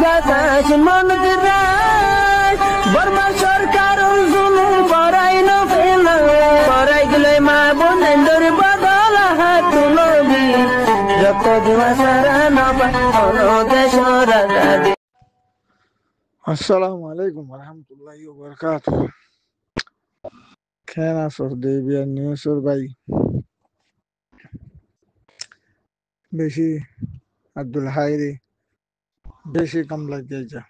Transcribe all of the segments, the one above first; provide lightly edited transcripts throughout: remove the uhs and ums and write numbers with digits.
বাতাস মন দিরাই বর্মা সরকার জুলুম করাই না ফেলা করাই গেলে মা বোনের বদল হাত তুলবি যত দিবা সারা না পালো দেশ রাজা। আসসালামু আলাইকুম রহমতুল্লাহি ওয়া বারাকাতুহু। কেন আছো দেবিয়া নিউজর ভাই? বেশি আব্দুল হাইরি বেশি কাম লাগে যা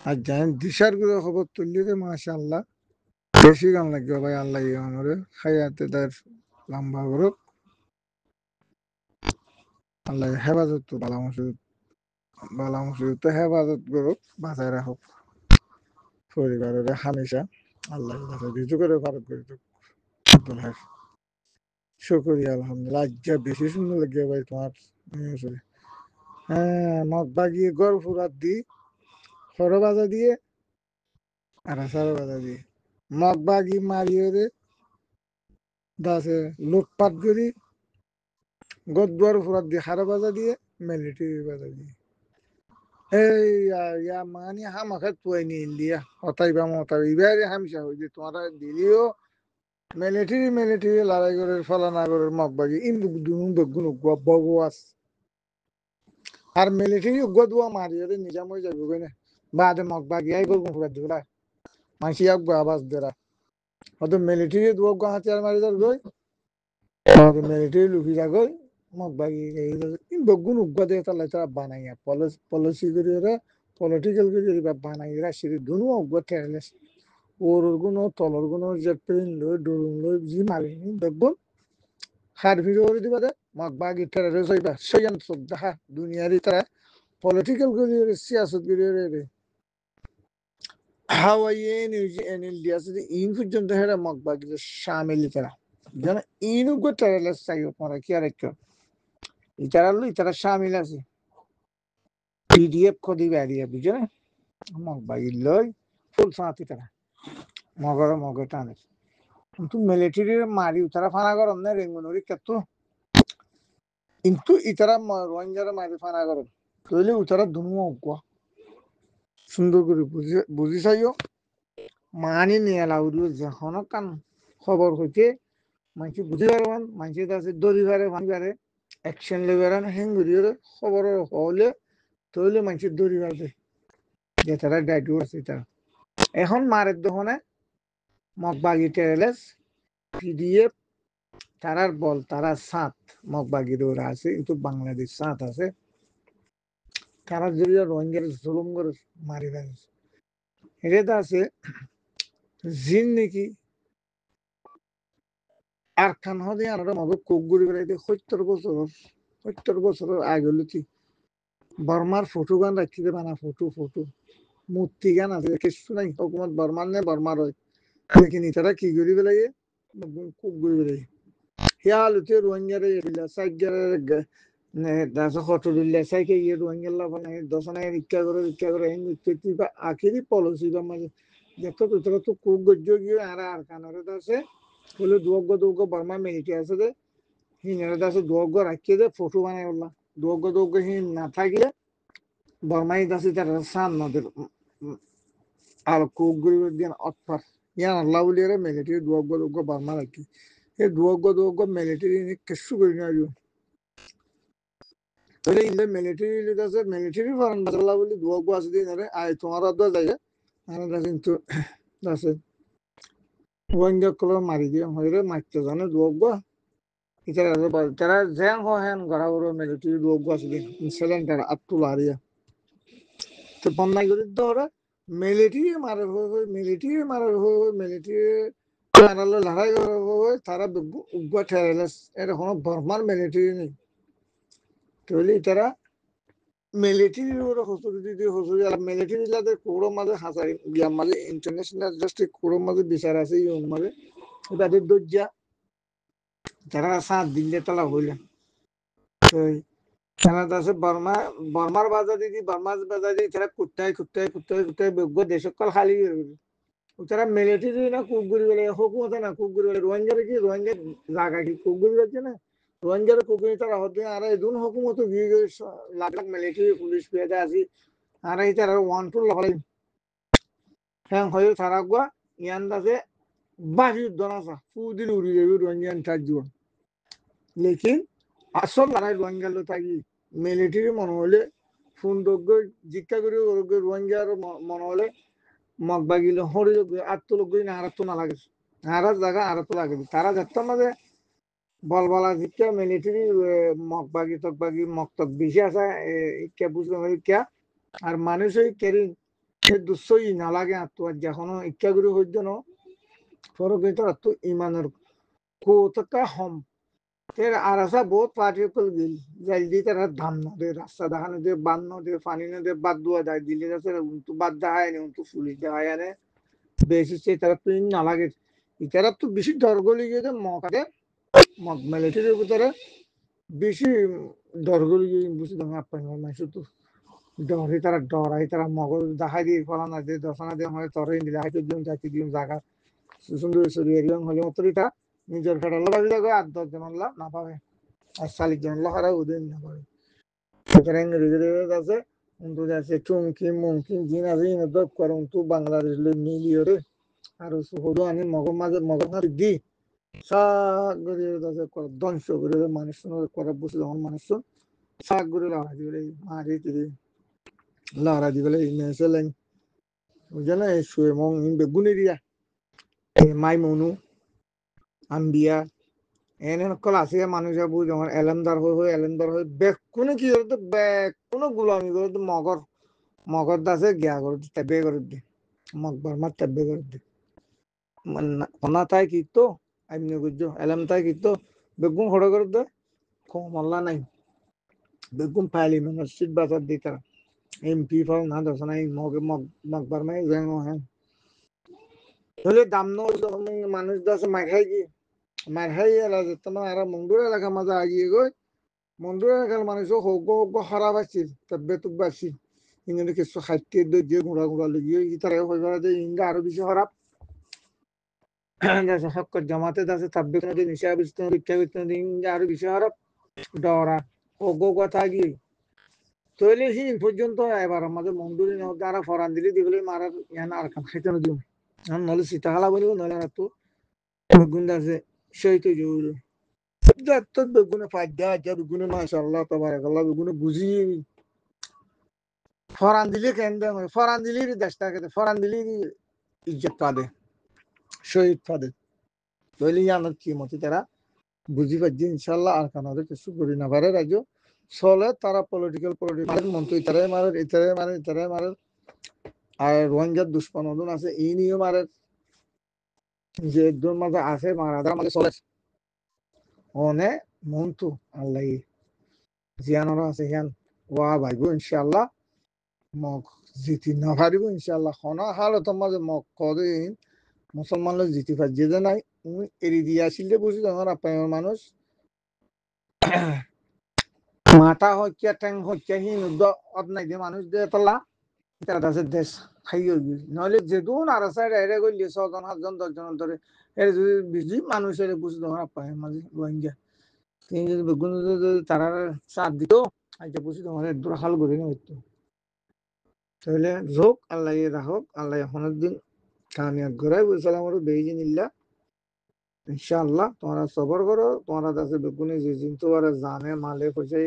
আর জানেন দিশার গুলো খবর তুললি রে মাশাআল্লাহ বেশি কাম লাগবে ভাই। আল্লাহ আমারে হায়াতে তার লম্বা করুক, আল্লাহ হেফাজত তো বালা মুসিবত তো হেফাজত করুক, বাঁচায় রাখুক পরিবারের হামেশা আল্লাহ বাঁচায় কিছু করে ভারত করে দিক। আব্দুল হাই শুকরিয়া আলহামদুলিল্লাহ। আজ বেশি সুন্দর লাগে ভাই তোমার নিউজে। হ্যাঁ, মগ বাগিয়ে গড় ফুরাত দি সরো বাজা দিয়ে আর সারো বাজা দিয়ে মগ বাগি মারিয়ে রে দাসে লুটপাট করি গদ্দুয়ার ফুরাত দিয়ে সারো বাজা দিয়ে মিলিটারি বাজা দিয়ে এই ইয়া মানি হামাখা তুই নি ইন্ডিয়া হতাই বা মতাই ইবারে হামসা হই যে তোমরা দিলিও মিলিটারি লড়াই করে ফলানা করে মগ বাগি ইন্দু দুনু বেগুন বগওয়াস আর মিলিটারি গদুয়া মারিয়ে রে নিজাম হয়ে যাবে না বাদে মগ বাগি আই করব ফুরাত দিলা মাসি আগ আবাস দেরা হয়তো মিলিটারি দুয়াগ হাতিয়ার মারি যার গই হয়তো মিলিটারি লুকি যা গই মগ বাগি এই বেগুন উগদে তালা তারা বানাইয়া পলিসি করে পলিটিক্যাল করে বানাইয়া সিরি দুনু উগদ টেরলেস ওর গুনো তলর গুনো যে পেন লই ডরুন লই জি মারি বেগুন হার ভিডিও করে দিবা দে মগ বাগি টেরলেস হইবা সেয়ান সব দেখা দুনিয়ারি তারা পলিটিক্যাল করে সিয়াসত করে হাওয়াইয়ে নিউজিল্যান্ড ইন্ডিয়া যদি ইন পর্যন্ত হেরা মগবা কিন্তু শামিল তারা যেন ইনু গো টেরলেস চাই আপনারা কি আর একটু ইতারা শামিল আছে পিডিএফ খদি বেরিয়ে বুঝে মগবা লই ফুল সাথী তারা মগর টানে কিন্তু মিলিটারি মারি তারা ফানা গরম না রেঙ্গুনরি কত কিন্তু ইতারা রোহিঙ্গারা মারি ফানা গরম তইলে উতারা দুনু অগ্য সুন্দর করে বুঝি চাইও মানি নিয়ে লাউরিও যখন কান খবর হইতে মানুষ বুঝি পারবেন মানুষের কাছে দড়ি পারে ভাঙিবারে অ্যাকশন লেবার হেঙ্গুরিও খবর হলে তৈলে মানুষের দড়ি পারবে যে তারা ডাইটু আছে তারা এখন মারের দোকানে মগবাগি টেরেলেস পিডিএফ তারার বল তারা সাত মগবাগির ওরা আছে কিন্তু বাংলাদেশ সাত আছে তারা জড়িয়ে রোহিঙ্গার জুলুম করে মারি ফেলেছে এটা আছে জিন নাকি আর খান হদে আমরা মগ কোকগুড়ি বেড়াইতে 70 বছরের আগে লুচি বর্মার ফটো গান রাখতে বানা ফটো মূর্তি গান আছে কিছু নাই হুকুমত বর্মার নে বর্মার হয় লেকিন তারা কি করি বেলাইয়ে কোকগুড়ি বেড়াই হিয়া লুচি রোহিঙ্গারে সাইগারে দাসা ফটো দিলে সাইকে ইয়ে রোহিঙ্গা লাভানে দশনে রিক্কা করে হিং উত্তেতি বা আখেরি পলিসি বা মানে দেখো তো তোরা তো কোক গজ্জ গিয়ে আর কানরে দাসে বলে দুয়াগ্গ বর্মা মিলিটারি আছে দে হিনারে দাসে দুয়াগ্গ রাখিয়ে দে ফটো বানাই বললা দুয়াগ্গ হিন না থাকিলে বর্মাই দাসে তার সান নদের আর কোক গরিবের দিন অতফার ইয়ান আল্লাহ বলিয়ারে মিলিটারি দুয়াগ্গ বর্মা রাখি এই দুয়াগ্গ মিলিটারি কিছু করি না তাহলে ইন্দে মিলিটারি দাসে মিলিটারি ফরেন বাজাল্লাহ বলি দুয়াগ্গ আছে দিন আরে আয় তোমার আদা যায় আর কিন্তু দাসে রোহিঙ্গা কলর মারি দিয়ে হইরে মারতে জানে দুয়াগ্গ তারা যেন হেন গড়া বড় মিলিটারি দুয়াগ্গ আছে দিন ইনসিডেন্ট তারা আত্তুল হারিয়া তো বন্যাই করে তো ওরা মিলিটারি মারালে লড়াই করে তারা উগ্র ঠেরাইলেস এরকম বর্মার মিলিটারি নেই তাহলে তারা মিলিটারি ওরা হসুরি মিলিটারি লাদের কোড়ো মাঝে হাসাই গিয়া মাঝে ইন্টারন্যাশনাল জাস্টিস কোড়ো মাঝে বিচার আছে ইউন মাঝে তাদের দরজা তারা 7 দিন দিয়ে তালা হইলেন তারা আছে বর্মার বাজার দিয়ে তারা কুত্তায় বেগ্য দেশকাল খালি তারা মিলিটারি না কুকগুড়ি বলে হুকুমতে না কুকগুড়ি বলে রোহিঙ্গারে কি রোহিঙ্গার জায়গা কি কুকগুড়ি যাচ্ছে না রোহিঙ্গারে কুকগুড়ি তারা হতে আর এই দুন হুকুমত গিয়ে লাখ মিলিটারি পুলিশ পেয়ে আসি আর এই তারা ওয়ান টু লাফালাই হ্যাঁ হয়ে তারা গুয়া ইয়ান দাসে বাহি দনাসা ফুদিল উড়ি যাবে রোহিঙ্গান তার জীবন লেকিন আসল লড়াই রোহিঙ্গা লো থাকি মিলিটারি মনে হলে ফোন যোগ্য জিজ্ঞা করে রোহিঙ্গার মনে হলে মগ বাগিলে হরি আত্মলোক না আর তো না লাগে আর জায়গা আর তো লাগে তারা যাচ্ছে মাঝে বলবলা জিজ্ঞা মিলিটারি মগ বাগি তক বাগি মক্তক বেশি আছে ইকা বুঝতে পারি ইকা আর মানুষই কেরি দুঃসই না লাগে আত্মহাত যখন ইচ্ছা করে হইত ন ফরক তো ইমানের কতটা হম এর আর আসা বহুত পার্টিকল গিল জলদি তারা ধাম না দে রাস্তা দেখানো দে বান ন দে পানি না দে বাদ দুয়া দেয় দিল্লি আছে উন্তু বাদ দেখায় নি উন্তু পুলিশ দেখায় নে বেশি সে তারা পিন না লাগে ইতারা তো বেশি দরগলি গিয়ে মকাতে মিলিটারির ভিতরে বেশি দরগলি গিয়ে বুঝি দেখ আপনার মানুষ তো ডরে তারা ডরাই তারা মগজ দেখাই দিয়ে ফলানা দিয়ে দশনা দিয়ে হয় তরে দেখাই দিন যাইতে দিন জায়গা সুন্দর সরিয়ে দিলাম হলে মতরিটা নিজের ফেডাল বাজি দেখো 8-10 জন না পাবে আর 40 জন হারা ওদের না পাবে সেখানে রেগুলেটর আছে কিন্তু আছে চুমকি মুমকি জিন আছে ইন দক করুন তো বাংলাদেশ লে মিলিয়রে আর হলো আমি মগমাজ দি সাগ করে আছে ধ্বংস করে মানুষ করে বসে যখন মানুষ সাগ করে লড়া দিবে মারি দিবে লড়া দিবে মেসেলেন বুঝলে শুয়ে মং বেগুনিরিয়া মাই মনু আম্বিয়া এনে নকল আছে মানুষ বুঝ আমার এলেমদার হয়ে এলেমদার হয়ে বেক কোনো কি করতে বেক কোনো গুলামি করতে মগর দাসে গিয়া করে তেবে করে দি মগবার মা তেবে করে দি হনা তাই কি তো এমনি বুঝছো এলেম তাই কি তো বেগুন হড়ে করে দে কমল্লা নাই বেগুন ফাইলি মানে সিট বাজার দি তারা এমপি ফল না দশ নাই মগবার মাই হ্যাঁ তাহলে দাম মানুষ দাসে মাখাই কি মারহাই এলা তোমার আর মন্দির এলাকা মাঝে আগিয়ে গই মন্দির এলাকার মানুষ হোক খারাপ আছিল তবে তুক বাসি ইংরেজি কিছু খাইতে দিয়ে ঘোড়া ঘোড়া লেগে তারা হয়ে বেড়াতে ইংরা আরো বেশি খারাপ হক জামাতে আছে তাব্বে কোনো নিশা বিস্তার ভিক্ষা বিস্তার ইংরা আরো বেশি খারাপ ডরা হোক কথা গিয়ে তৈলে সেই পর্যন্ত এবার আমাদের মন্দিরে যারা ফরান দিলে দিগুলো মারার ইয়ান আর কাম খাইতে না দিও নলে সীতা খালা বলিব নলে আর তো গুন্ডা আছে সেই তো জরুরি যত বেগুনে ফায়দা আছে বেগুনে মাশাআল্লাহ তাবারাকাল্লাহ বেগুনে বুঝি ফরান দিলে কেন ফরান দিলে দেশটাকে ফরান দিলে ইজ্জত পাবে শহীদ পাবে বলি আমার কি মতি তারা বুঝি পাচ্ছি ইনশাল্লাহ আর কেন কিছু করি না পারে রাজ্য চলে তারা পলিটিক্যাল মন্ত্রী ইতারাই মারে আর রোহিঙ্গার দুষ্পন্দন আছে এই নিয়ে মারে যে একজন মাঝে আছে মারা মাঝে চলে অনে মন্তু আল্লাহ জিয়ানোর আছে হিয়ান ওয়া ভাইব ইনশাআল্লাহ মগ জিতি না পারিব ইনশাআল্লাহ হনা হালতের মাঝে মগ কদিন মুসলমান লোক জিতি পারছে যে নাই এড়ি দিয়ে আসলে বুঝি যখন আপনার মানুষ মাথা হচ্ছে ট্যাং হচ্ছে হিন নাই দিয়ে মানুষ দিয়ে তোলা তার কাছে দেশ খাই নইলে যেদুন আর সাইড এরে গেলে 6 জন 7 জন 10 জন ধরে এর যদি বেশি মানুষের বুঝি যখন আপনার মাঝে রোহিঙ্গা যদি বেগুন তারা সাথ দিত আজকে বুঝি তোমার দূর হাল করে না হইতো তাহলে যোগ আল্লাহ রাখক আল্লাহ এখনের দিন কামিয়াব ঘুরাই বলছিলাম আমার বেইজিন ইল্লা ইনশাআল্লাহ তোমরা সবর করো তোমরা কাছে বেগুনে যে চিনতে পারে জানে মালে পয়সা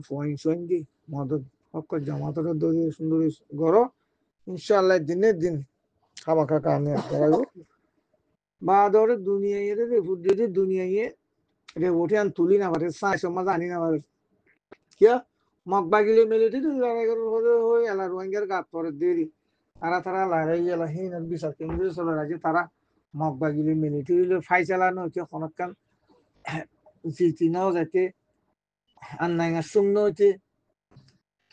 ফোন দি মদত হক জামাতটা দই সুন্দর করো ইনশাআল্লাহ দিনের দিন খামাখা কামিয়াব করাইব বা ধরে দুনিয়ায় রে ফুদ্দি দুনিয়ায় রে ওঠে আন তুলি না পারে সাই সমাজ আনি না পারে কিয়া মগবাগিলে মিলিটারি লড়াই হয়ে এলা রোহিঙ্গার গাত পরে দেরি তারা লড়াই এলা হিন আর বিচার কেন্দ্রে চলে রাখে তারা মগবাগিলে মিলিটারি ফাই চালানো হচ্ছে অনেকক্ষণ জিতি নাও যাইতে আর নাইঙা শূন্য হচ্ছে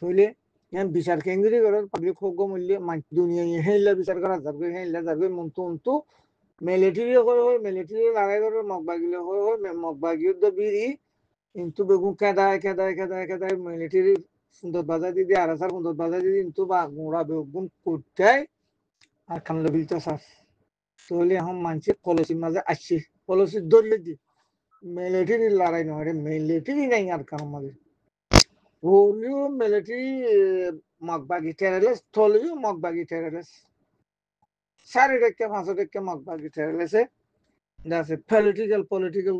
থইলে ইয়ান বিচার কেন্দ্রে করে পাবলিক হোক মূল্য দুনিয়া হেইলা বিচার করা যাবে হেইলা যাবে মন্তু মিলিটারি মিলিটারি লড়াই করে মগবাগিলে মগবাগির বিড়ি কিন্তু বেগুন কেদায় মিলিটারি সুন্দর বাজার দিদি আর আসার সুন্দর বাজার দিদি কিন্তু বা গোড়া বেগুন করতে আর কামলে বিলতে চাষ তাহলে এখন মানুষের পলিসির মাঝে আসছে পলিসির দরিয়ে দি মিলিটারি লড়াই নয় মিলিটারি নাই আর কারণ মাঝে হলেও মিলিটারি মগবাগি টেরেলেস থলিও মগবাগি টেরেলেস 4 টাকা 5 টাকা মগবাগি টেরেলেসে দাসে পলিটিক্যাল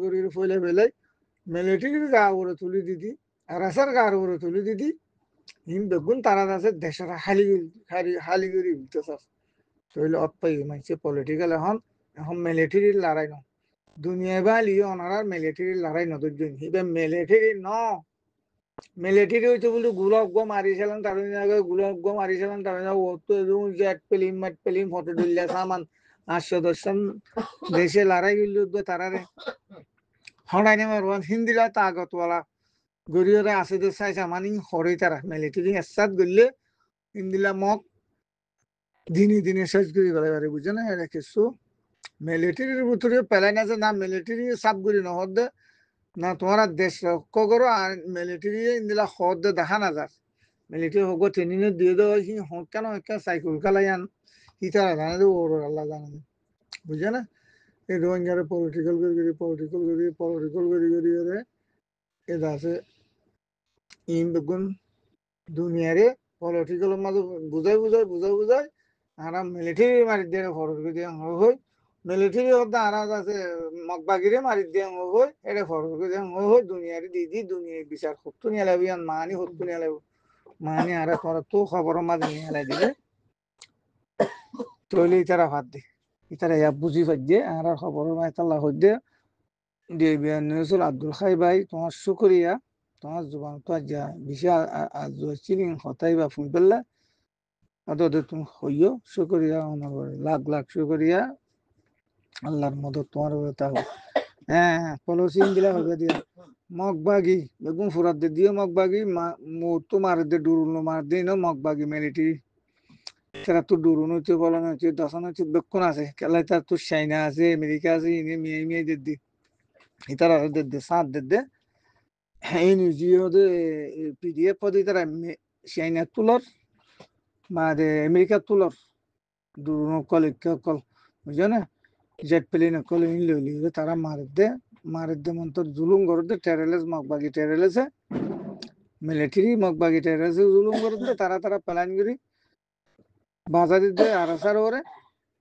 করি ফলে ফেলে মিলিটারির গা উপরে তুলি দিদি রাসার গার উপরে তুলি দিদি হিম বেগুন তারা আছে দেশের হালি করে উঠতেছে তইলে অপাই মাইছে পলিটিক্যাল এখন এখন মিলিটারির লড়াই ন দুনিয়া বালি ওনারা মিলিটারির লড়াই ন দুজন হিবে মিলিটারি ন মিলিটারি হইতে বলে গুলগ্গ মারিছিলেন তার আগে গুলগ্গ মারিছিলেন তার ও তো জেট পেলিম মাট পেলিম ফটো দিল্লা সামান 810 দেশে লড়াই যুদ্ধ তারারে হড়াই নে মারবান হিন্দিলা তাগতওয়ালা গরিয়রে আছে দে চাইছা মানি হরই তারা মিলিটারি একসাথ গলে হিন্দিলা মক দিনে দিনে শেষ করে বেড়াই বুঝে না এটা কিছু মিলিটারির ভিতরে পেলাই না যে না মিলিটারি সাপ করি নহদ না তোমার দেশ রক্ষা করো আর মিলিটারি ইন্দিলা হদ দেখা না যার মিলিটারি হোক ট্রেনিং দিয়ে দেওয়া হোক কেন সাইকেল কালাই আন ইতারা জানে দে ওর আল্লাহ জানে বুঝে না এই রোহিঙ্গারে পলিটিক্যাল করি এটা আছে ইম বেগুন দুনিয়ারে পলিটিক্যালের মাঝে বুঝাই আর মিলিটারি মারি দিয়ে খরচ করে দিয়ে হই মিলিটারি হতে আর আছে মগবাগিরে মারি দিয়ে হই এটা খরচ করে দিয়ে হই দুনিয়ারে দিদি দুনিয়ায় বিচার সত্য নিয়ে লাগবে মানি সত্য নিয়ে লাগবে মানি আর তো খবরের মাঝে নিয়ে লাই দিবে তৈলে ইতারা ভাত দে ইতারা ইয়া বুঝি পাইছে আর খবরের মাঝে তাল্লা হই দে দিয়ে বিয়ান নিউজুল আব্দুল খাই ভাই তোমার শুকরিয়া তোমার জবান তো যা বিশাল চিনি হতাই বা ফুল পেলে অতদের তুমি হইও শুকরিয়া আমার লাখ শুকরিয়া আল্লাহর মদত তোমার তাও হ্যাঁ পলসিন দিলা হবে দিয়া মগবাগি বেগুন ফুরাত দে দিও মগবাগি তো মার দে ডুরুনো মার দে না মগবাগি মিলিটারি তারা তো ডুরুনো হচ্ছে বলানো হচ্ছে দশানো হচ্ছে বেক্ষণ আছে খেলায় তার তো চাইনা আছে আমেরিকা আছে ইনি মিয়ে দে ইতারা দে সাত দে এই নিউজিও দে পিডিএফ পদে তারা চাইনা তুলর মা দে আমেরিকা তুলর ডুরুনো কল বুঝছো না জেট প্লেন কল লইলি তারা মার দে মন্তর জুলুম করে দে টেরেলেস মগবাগি টেরেলেসে মিলিটারি মগবাগি টেরেলেসে জুলুম করে দে তারা প্ল্যান করি বাজার দে আর আসার ওরে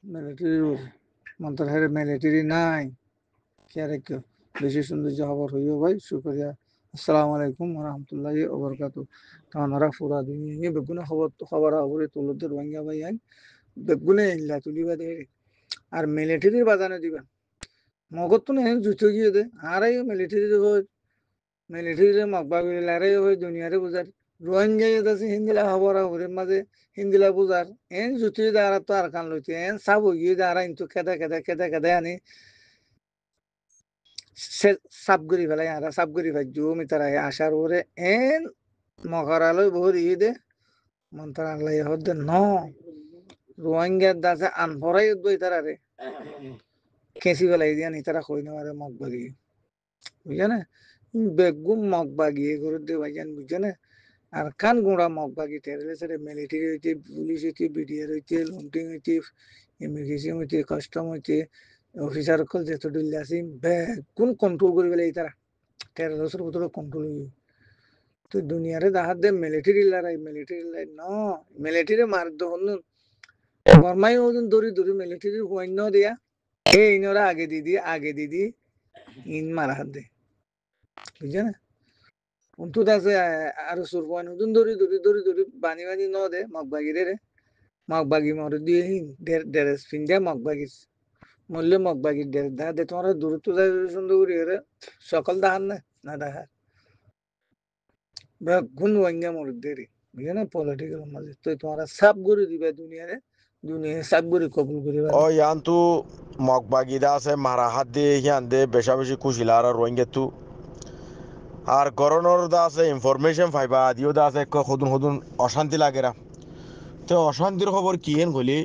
মিলিটারি মন্তর হেরে মিলিটারি নাই কে রেখো বেশি সুন্দর খবর হইও ভাই শুকরিয়া আসসালামু আলাইকুম ওয়া রাহমাতুল্লাহি ওয়া বারাকাতুহু তানারা ফুরা দুনিয়া বেগুনে খবর খবরে তুলতে রোহিঙ্গা ভাই আই বেগুনে ইল্লা তুলিবা দে আর মিলিটারির বাজানো দিবা মগত তো নেন জুতো গিয়ে দে আর এই মিলিটারি মগবাগি লারাই হয় দুনিয়ারে বুঝার রোহিঙ্গা আছে হিন্দিলা খবর খবরের মাঝে হিন্দিলা বুঝার এন জুতি দ্বারা তো আর কান লইতে এন সাব গিয়ে দ্বারা কিন্তু কেদা আনি সাবগুড়ি ফেলাই আর সাবগুড়ি ভাই জমি তারা আসার ওরে এন মকরালয় বহুত দে মন্ত্র আল্লাহ হদ ন রোহিঙ্গার দাসে আনফরাই বই তারা রে খেসি ফেলাই দিয়া নি তারা কই না মগবাগি বুঝছে না বেগুম মগবাগি করে দে ভাইজান বুঝছে না আর কান গুঁড়া মগবাগি টেরলে মিলিটারি হইতে পুলিশ হইতে বিডিআর হইতে লুন্টিং হইতে ইমিগ্রেশন হইতে কাস্টম হইতে অফিসার কল যেত দিল্লি আসি কোন কন্ট্রোল করি পেলে এই তারা 13 ভিতরে কন্ট্রোল হই তো দুনিয়ারে দাহাত দে মিলিটারি লড়াই ন মিলিটারি মার দহন বর্মাই ওজন দড়ি মিলিটারি সৈন্য দিয়া এই ইনরা আগে দিদি ইন মারা হাত দে বুঝছে না উন্টুত আছে আর সুরপান ওজন দড়ি বানি ন দে মগবাগি রে মগবাগি মরে দিয়ে ডেরেস ফিন্দে মগবাগির মূল্য মগবাগির দেখা দে তোমার দূরত্ব সুন্দর করি সকল দেখান না দেখার গুণ ওয়াঙ্গা মরে দেরি বুঝে না পলিটিক্যাল মাঝে তো তোমার সাপ করে দিবে দুনিয়া সাপ করে কবুল করিবা ও ইয়ান তু মগবাগিদা আছে মারা হাত দিয়ে ইয়ান দে বেশি খুশিলা আর রোহিঙ্গা তু আর গরনের দা আছে ইনফরমেশন পাইবা দিও দা আছে সদুন অশান্তি লাগেরা তো অশান্তির খবর কি হেন গলি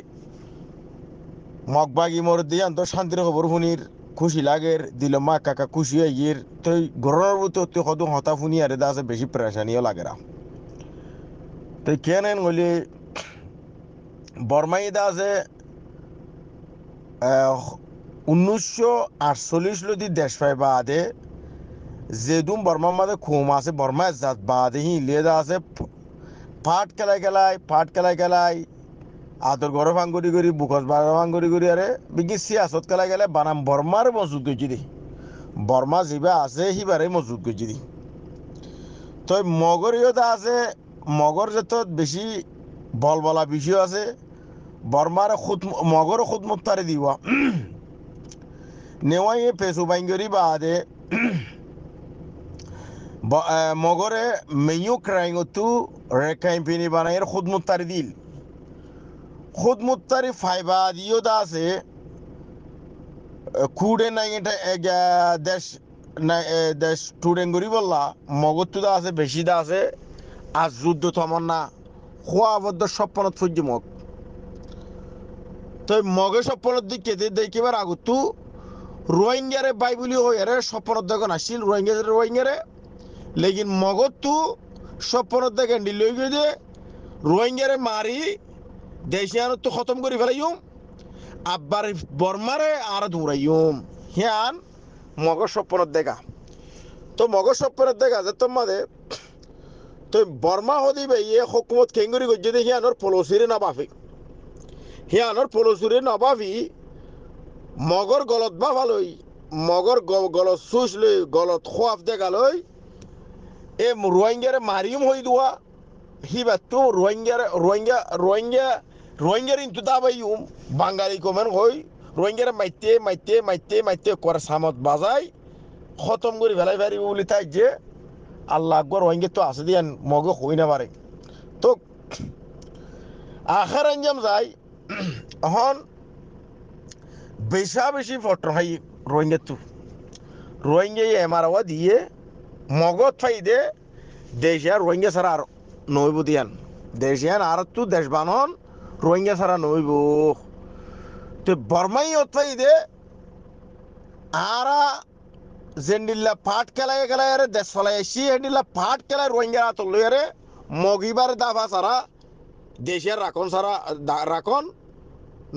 মগবাগি মর দিয়ে তো শান্তির খবর শুনির খুশি লাগের দিল মা কাকা খুশি হইয়ের তো গরনের মতো তুই সদুন হতা শুনি আর দা আছে বেশি প্রেশানিও লাগেরা তো কেন হেন গলি বর্মাই দা আছে 1948 লদি দেশ পাই বাদে যেদুম বর্মার মাঝে খুম আছে বর্মা জাত বাদে হি লিয়ে দা আছে পাট খেলাই আদর গরম ভাঙ্গুরি করি বুকস বারো ভাঙ্গুরি করি আরে বিগি সিয়াসত খেলাই গেলে বানাম বর্মার মজুদ গেছি দি বর্মা যিবা আছে সিবারে মজুদ গেছি দি তো মগরীয়তা আছে মগর যত বেশি বলা বিষয় আছে বর্মার খুদ মগর খুদ মুক্তারে দিবা নেওয়াই পেশু বাইঙ্গরি বাদে মগরে মেয়ু ক্রাইংতু রেকাইম্পিনি বানাইয়ের খুদ মুক্তারি দিল খুদ মুক্তারি ফাইবা দিও দা আছে কুড়ে নাই এটা দেশ দেশ টুডেন করি বললা মগরতো দা আছে বেশি দা আছে আজ যুদ্ধ তমন্না খোয়া আবদ্ধ স্বপ্নত ফুজি মগ তো মগে স্বপ্নত দিকে দেখিবার আগতো রোহিঙ্গারে বাইবলি হয়ে স্বপ্নত দেখুন আসছিল রোহিঙ্গারে লেকিন মগতো স্বপ্নত দেখেন লই গিয়ে যে রোহিঙ্গারে মারি দেশিয়ানত তো খতম করে ফেলাইম আব্বার বর্মারে আর দৌড়াইম হিয়ান মগর স্বপ্নত দেখা তো মগর স্বপ্নত দেখা যে তোমাদের তো বর্মা হদিবে ইয়ে হকুমত কেঙ্গুরি গজ্জে দেখি আনোর পলসিরে নবাফি হিয়ানোর পলসিরে নবাফি মগর গলত বা ভালোই মগর গলত চুষ লই গলত খোয়াফ দেখা লই এ রোহিঙ্গারে মারিম হই দোয়া হিবা তো রোহিঙ্গার ইন্তু দাবাইম বাঙালি কমেন হই রোহিঙ্গারে মাইতে করে সামত বাজাই খতম করে ফেলাই পারিব বলি তাই যে আল্লাহ আকবর রোহিঙ্গা তো আছে দিয়ান মগে হই না পারে তো আখার আঞ্জাম যায় এখন বেশি ফটো হাই রোহিঙ্গা এমারাওয়া দিয়ে মগত ফাই দে দেশিয়ার রোহিঙ্গা ছাড়া আর নইব দিয়ান দেশিয়ান আর তো দেশ বানন রোহিঙ্গা ছাড়া নইব তো বর্মাই অথাই দে আরা জেন্ডিল্লা পাট খেলায় আরে দেশ ফলাই আসি হেন্ডিল্লা পাট খেলায় রোহিঙ্গা আতর লই আরে মগিবার দাফা ছাড়া দেশিয়ার রাখন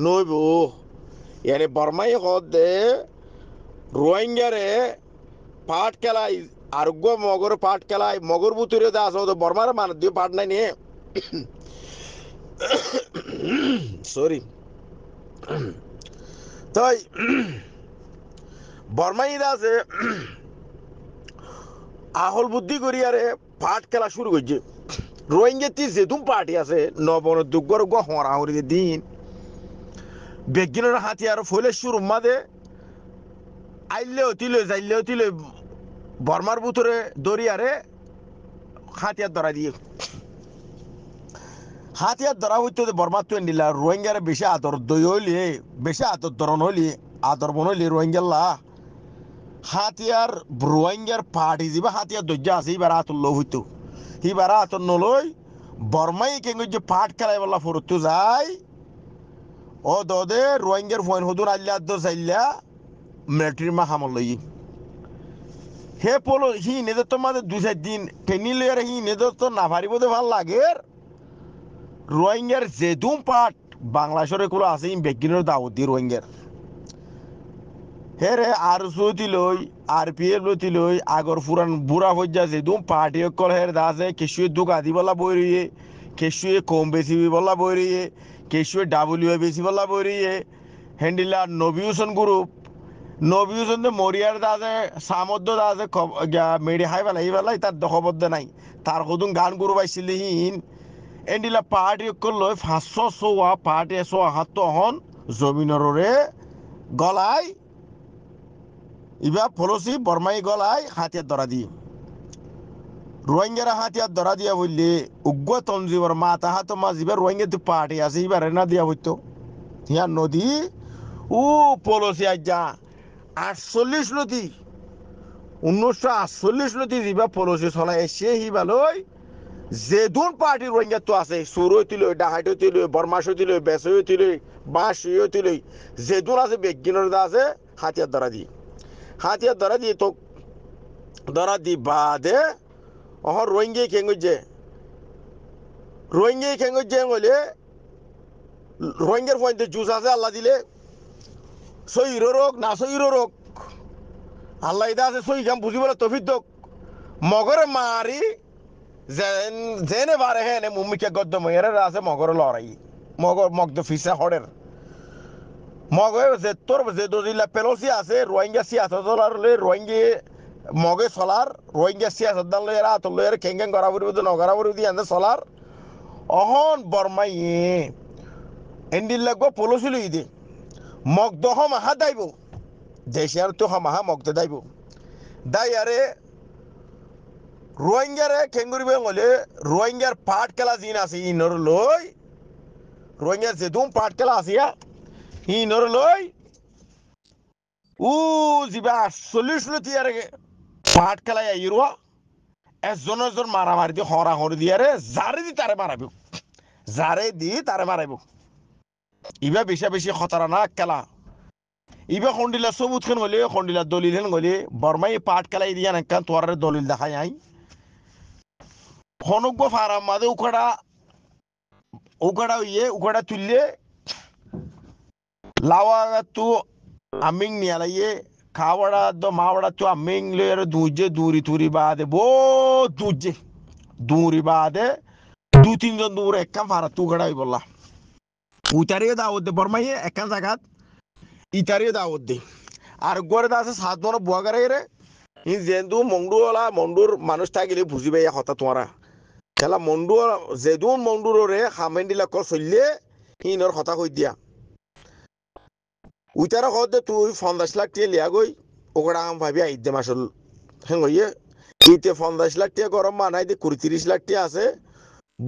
নইব এনে বর্মাই হদ দে রোহিঙ্গারে পাট খেলাই আরোগ্য মগর পাট খেলাই মগর বুতুরে দা আছে বর্মার মান দিয়ে পাট নাই নিয়ে সরি তাই বর্মাই দা আছে আহল বুদ্ধি করি আরে পাট খেলা শুরু করছে রোহিঙ্গা তি যেতুম পার্টি আছে নবন দুগ্গর হরা হরি দিন বেগিনের হাতিয়ার ফলে শুরু মাদে আইলেও তিলে বর্মার বুতরে দরিয়ারে হাতিয়ার ধরা দিয়ে হাতিয়ার ধরা হইতে বর্মার তো নিলা রোহিঙ্গারে বেশি আদর দই হইলি বেশি আদর ধরন হইলি আদর বন হইলি রোহিঙ্গাল্লা হাতিয়ার রোহিঙ্গার পার্টি যাবা হাতিয়ার দরজা আছে এবার আতর লো হইতো এবার আতর নলই বর্মাই কেঙ্গ যে পাট খেলাই বলা ফরতো যায় ও দদে রোহিঙ্গার ফোন হদুর আল্লাহ চাইল্লা মিলিটারি মা হামল লই হে পলো হি নেদের তো মাঝে 2-4 দিন টেনি লইয়ার হি নেদের তো না পারিব দে ভাল লাগে রোহিঙ্গার যেদুম পাট বাংলাদেশের এগুলো আছে বেগিনের দাওয়াত দি রোহিঙ্গার হে রে আর সৌতি লই আর পি এফ লতি লই আগর পুরান বুড়া হজ্জা যেদুম পার্টি অকল হের দাসে কেশুয়ে দুক আদি বলা বই রইয়ে কেশুয়ে কম বেশি বলা বই রইয়ে কেশুয়ে ডাব্লিউ বেশি বলা বই রইয়ে হ্যান্ডিলা নবী গ্রুপ নবীন মরিয়ার দাসে সামদ্দ দাসে মেডি হাই বেলাই তার দখবদ্ধ নাই তার কদুন গান গরু পাইছিল হিন এন্ডিলা পার্টি করলো 500 পার্টি 170 হন জমিনরে গলায় ইবা ফলসি বর্মাই গলায় হাতিয়ার ধরা দি রোহিঙ্গারা হাতিয়ার ধরা দিয়া বললে উগ্র তঞ্জিবর মা তাহা তো মা যিবার রোহিঙ্গা তো পার্টি আছে এবার না দিয়া হইতো হিয়ার নদী ও পলসি আজ্জা 48 নদী 1948 নদী যিবা পলসি চলাই এসে হিবালৈ যেদুন পার্টি রোহিঙ্গা তো আছে সুরতি লই ডাহাইতি লই বর্মাসতি লই বেসয়তি লই বাঁশয়তি লই যেদুন আছে বেগিনের দা আছে হাতিয়ার ধরা দিয়ে তো ধরা দি বাদে রোহিঙ্গা খেঙ্গছে বলে রোহিঙ্গার পয়েন্টে জুস আছে আল্লাহ দিলে সহির রোগ না সহির রোগ আল্লাহ ইদা আছে সহি কাম বুঝিবলে তফিক দোক মগরে মারি জেনে বারে হে নে মুমিকে গদ্দ ময়ের আছে মগর লড়াই মগদ ফিসা হড়ের মগে যে তোর যে দজিলা পেলোসি আছে রোহিঙ্গা সিয়াসত লড়লে রোহিঙ্গি মগে চলার রোহিঙ্গা সিয়াসত দাল লয়েরা আতল লয়ের কেঙ্গেং করা পড়িব নগরা পড়িব দিয়ে আনতে চলার অহন বর্মাই এন্ডিল লাগবো পলসি লই দি মগদ হমাহা দাইব দেশিয়ার তো হমাহা মগদ দাইব দাই আরে রোহিঙ্গারে কেঙ্গুরিবে গলে রোহিঙ্গার পাট খেলা জিন আছে ইনর লই রোহিঙ্গার যেদুম পাট খেলা আসিয়া ইনর লই ও জিবা 48 লতিয়ারে পাট খেলা ইরুয়া এজন মারামারি দি হরা হরি দিয়ারে জারে দি তারে মারাবো জারে দি তারে মারাইব ইবা বেশি খতরনাক খেলা ইবা খন্ডিলা সবুত খান গলে খন্ডিলা দলিল হেন গলে বর্মাই পাট খেলা দিয়া নাকান তোয়ারে দলিল দেখাই আই হনগ্য ফারাম মাদে উকাড়া তুললে লাওয়া তু আমিং নিয়ালাইয়ে খাওয়াড়া দ মাওড়া তু আমিং লের দুজে দূরি তুরি বাদে বো দুজে দূরি বাদে 2-3 জন দূর একখান ফারা তু গড়াই বললা উতারিয়ে দাওয়াত দে বর্মাইয়ে একখান জায়গাত ইতারিয়ে দাওয়াত দে আর গড়ে আছে 7 জন বুয়াগারে রে ই জেন্দু মন্ডুর মানুষ থাকিলে বুঝিবে হতা তোমরা খেলা মন্ডু যেদুন মন্ডুরে হামেন্ডিলা কর চললে ইনর কথা কই দিয়া উইতারা হতে তুই 50 লাখ টিয়া লিয়া গই ওকড়া আম ভাবি আইদে মাসল হেন হইয়ে ইতে 50 লাখ টিয়া গরম মানাই দে 30 লাখ টিয়া আছে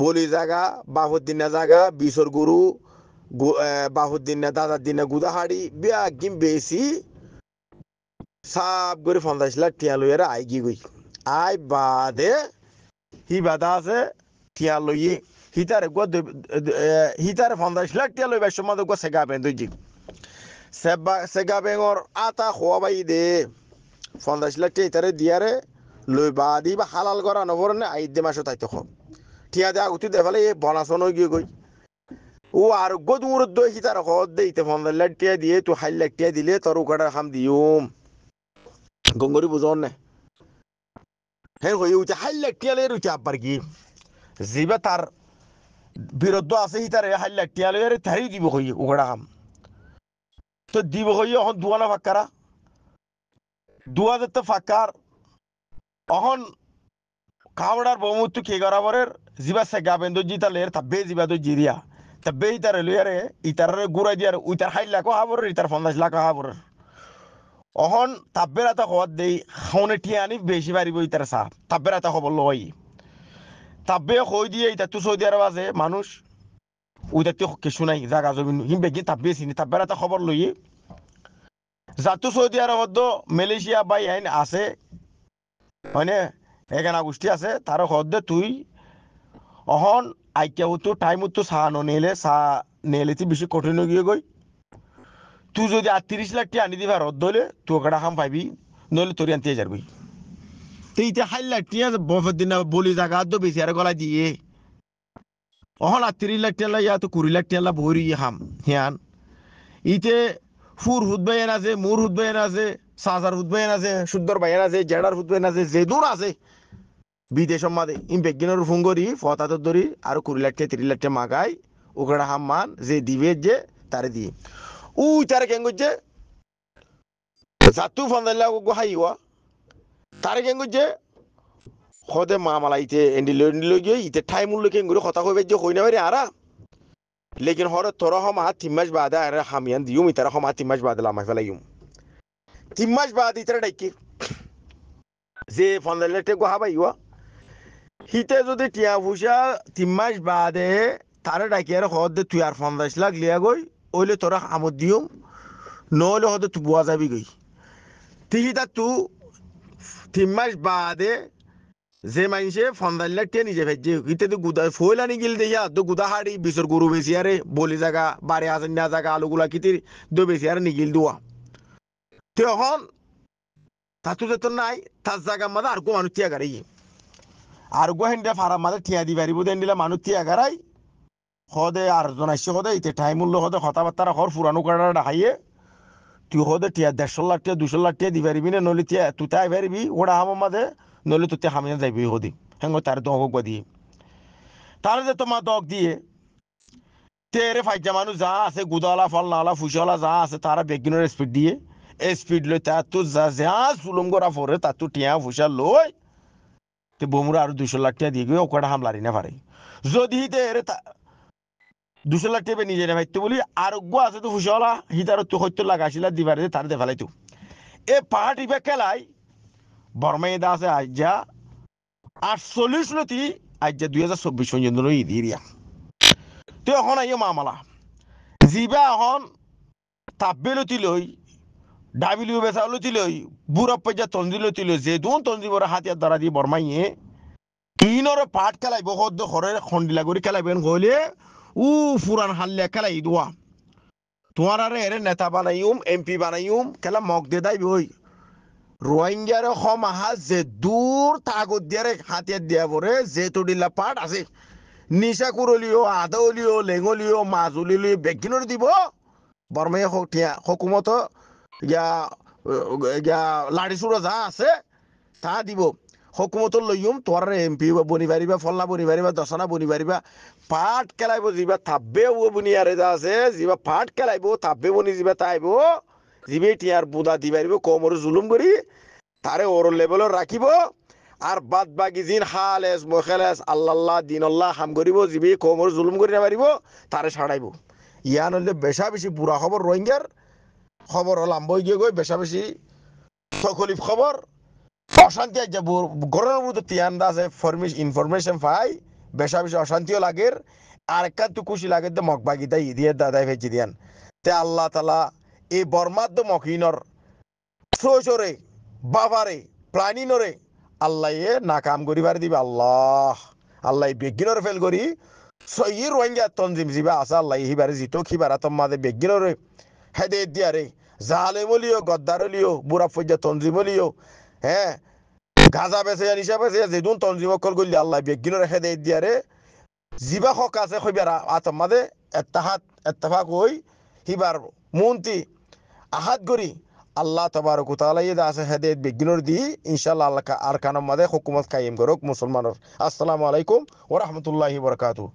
বলি জায়গা বাহুদ্দিনা জায়গা বিশর গুরু বাহুদ্দিনা দাদাদ্দিনা গুদাহাড়ি বিয়া গিম বেশি সব করে 50 লাখ টিয়া লইয়ারা আইগি গই আই বাদে হি বাদা আছে টিয়া লইয়ে হিতারে 50 লাখ টিয়া লইবার সময় গো সেগা বেন দইজি সেগা বেঙর আতা খোয়াবাই দে 50 লাখ টিয়া হিতারে দিয়ারে লই বাদি বা হালাল করা নবরনে আইদে মাসো তাইতে খ টিয়া দে আগুতি দেফালে বনাসন গিয়ে গই ও আর গদুর দই হিতারে খ দেইতে 50 লাখ টিয়া দিয়ে তুই 60 লাখ টিয়া দিলে তোর উকাড়া খাম দিউম গঙ্গরি বুঝন না হ্যাঁ হয়ে উঠে 60 লাখ টিয়া লইয়ের উঠে আব্বার কি জিবা তার বিরুদ্ধ আছে হিতারে 60 লাখ টিয়া লইয়ের তারই দিব হই উকাড়া খাম তো দিব হই এখন দুয়ানা ফাক্কারা দুয়া দিতে ফাক্কার এখন খাওয়ার বহুমূর্ত কে গরাবরের জিবা সেগা বেন্দো জিতা লের তাবে জিবা তো জিরিয়া তাবে ইতারে লইয়ারে ইতারে গুড়াই দিয়ার উইতার 60 লাখ হাবরের ইতার 50 লাখ হাবরের অহন তাব্বের এত খবর দেই খাওনে টিয়া আনি বেশি পারিব ইতার চা তাব্বের এত খবর লই তাব্বে কই দিয়ে ইতা তো সৌদি আরব আছে মানুষ উইতাতে কিছু নাই জায়গা জমি হিম বেগি তাব্বে চিনি তাব্বের এত খবর লই যাতো সৌদি আরব মালয়েশিয়া বাই আইন আছে মানে এখানে গোষ্ঠী আছে তার খবর তুই অহন আইকিয়া তো টাইম তো চা নিলে চা নেলেতি বেশি কঠিন গিয়ে গই তুই যদি 30 লাখ টিয়া আনি দিবা রদ হলে তুই ওটা খাম পাইবি নইলে তোর আনতে যাবি তুই ইতে 60 লাখ টিয়া বফের দিন বলি জায়গা তো বেশি আর গলা দিয়ে অহন 30 লাখ টিয়া ইয়া তো 20 লাখ টিয়া বহরি খাম হিয়ান ইতে ফুর হুদবাইন আছে মুর হুদবাইন আছে সাজার হুদবাইন আছে সুদ্দর বাইন আছে জেডার হুদবাইন আছে যেদুর আছে বিদেশের মাঝে ইম বেগিনের ফোন করি ফতাত ধরি আর 20 লাখ টিয়া 30 লাখ টিয়া মাগাই ওকড়া হাম মান যে দিবে যে তারে দিয়ে উই তারে কেন করছে জাতু 50 লাখ গো হাইওয়া তারে কেন করছে খদে মামালাইতে এন্ডিলো গিয়ে ইতে টাইম উল্লো কেন করে কথা কইবে যে কই না পারি আরা লেকিন হরে তোরা হমা 3 মাস বাদে আর হামিয়ান দিউম ইতারা হমা 3 মাস বাদে লামাই ফেলাইম 3 মাস বাদে ইতারা ডাইকি যে 50 লাখ গো হাবাইওয়া হিতে যদি টিয়া ফুসা 3 মাস বাদে তারে ডাকি আর খদে তুই আর 50 লাখ লিয়া গই ওইলে তোরা আমদ দিউম নহলে হয়তো তুই বুয়া যাবি গই ঠিকই তা তু 3 মাস বাদে যে মানুষে 50 লাখ টিয়া নিজে ভেজে ইতে তো গুদা ফইলানি গিল দিয়া তো গুদা হাড়ি বিশর গরু বেশি আরে বলি জায়গা বাড়ি আসেন না জায়গা আলুগুলা কিতির দো বেশি আরে নিগিল দোয়া তখন তাতু যে তো নাই তার জায়গা মাঝে আর গো মানুষ টিয়া গাড়ি আর গো হেন্ডা ফারাম মাঝে টিয়া দি পারিব দেন দিলা মানুষ টিয়া গাড়াই হদে আর জনাইছে হদে ইতে টাইম মূল্য হদে কথাবার্তা হর পুরানো কাটা ডাহাইয়ে তুই হদে টিয়া 150 লাখ টিয়া 200 লাখ টিয়া দি পারিবি না নলি টিয়া তুই তাই পারিবি ওটা হাম মাঝে নলি তুই হামিয়া যাইবি হদি হেঙ্গো তার দগক দিয়ে তারা যে তোমার দগ দিয়ে তেরে ফাইজা মানুষ যা আছে গুদালা ফলনালা ফুসলা যা আছে তারা বেগিনের স্পিড দিয়ে স্পিড লই তার তো যা যা জুলুম করা পরে তার তো টিয়া ফুসা লই তে বমুরা আর 200 লাখ টাকা দিয়ে গিয়ে ওকটা হামলারি না পারে যদি তেরে 200 লাখ টাকা নিজে নেবাইতে বলি আরোগ্য আছে তো ফুসলা হিতার তো 70 লাখ 80 লাখ দিবারে তার দে ফেলাইতো এ পাহাড়ি বে খেলাই বর্মাই দা আছে আজ যা 48 লতি আজ যা 2024 পর্যন্ত ইদিরিয়া তো এখন আইও মামলা জিবা এখন তাব্বেলতি লই ডাবিলিউ বেসালতি লই বুড়াপ পর্যা তঞ্জিলতি লই যে দুন তঞ্জিবর হাতিয়ার দ্বারা দিয়ে বর্মাইয়ে ইনর পাট খেলাইব হদ্দ ঘরের খন্ডিলা করে খেলাইবেন গলে উ ফুরান হাল্লে খেলাই দোয়া তোমার আরে এর নেতা বানাইম এমপি বানাইম খেলা মগ দে দাইব ওই রোহিঙ্গার সমাহা যে দূর তাগত দিয়ারে হাতিয়ার দিয়া পরে যে তডিলা পাট আছে নিশা কুরলিও আদলিও লেঙলিও মাজুলিলিও বেগিনৰ দিব বর্মাই হকুমত লাড়ি চুরা যা আছে তা দিব হকুমতর লইম তোর এমপি বনি পারিবা ফল্লা বনি পারিবা দশনা বনি পারিবা পাট খেলাইব যা থাব্বে ও বনি আরে যা আছে যা পাট খেলাইব থাব্বে বনি যা তাইব যিবে টিয়ার বুদা দি পারিব কমর জুলুম করি তারে ওর লেভেলত রাখিব আর বাদ বাকি জিন হালেস মখেলেস আল্লাহ দিন আল্লাহ হাম করিব যিবি কমর জুলুম করি না পারিব তারে ছাড়াইব ইয়ান হলে বেশা বেশি বুড়া খবর রোহিঙ্গার খবর হলাম বই গিয়ে গই বেশা বেশি তকলিফ খবর অশান্তি আজ গরমের মধ্যে তিয়ান দা আছে ইনফরমেশন পাই বেশা বেশি অশান্তিও লাগে আর একটা তো খুশি লাগে তো মকবাগিতা ইদিয়ে দাদাই ফেঁচি দিয়ান তে আল্লাহ তালা এই বর্মাদ্য মকিনর সরে বাবারে প্লানিনরে আল্লাহ এ নাকাম করিবার দিবে আল্লাহ আল্লাহ বেগিনর ফেল করি সই রোহিঙ্গা তঞ্জিম জিবা আছে আল্লাহ হিবারে জিতো খিবারা তোমাদের বেগিনরে হেদে দিয়ারে জালেমলিও গদ্দারলিও বুড়া ফজ্জা তঞ্জিমলিও হ্যাঁ গাজা বেছে নিশা বেছে যেদুন তঞ্জিম অকল করলি আল্লাহ বেগিনরে হেদে দিয়ারে জিবা হক আছে কইবারা আতমাদে এত্তাফাক হই হিবার মন্ত্রী আহাত করি আল্লাহ তবারক ওয়া তাআলা ইদা আছে হেদায়েত বেগিনর দি ইনশাআল্লাহ আল্লাহ আর কানাম মাদে হুকুমত কায়েম করুক মুসলমানের। আসসালামু আলাইকুম ওয়া রাহমাতুল্লাহি ওয়া বারাকাতুহু।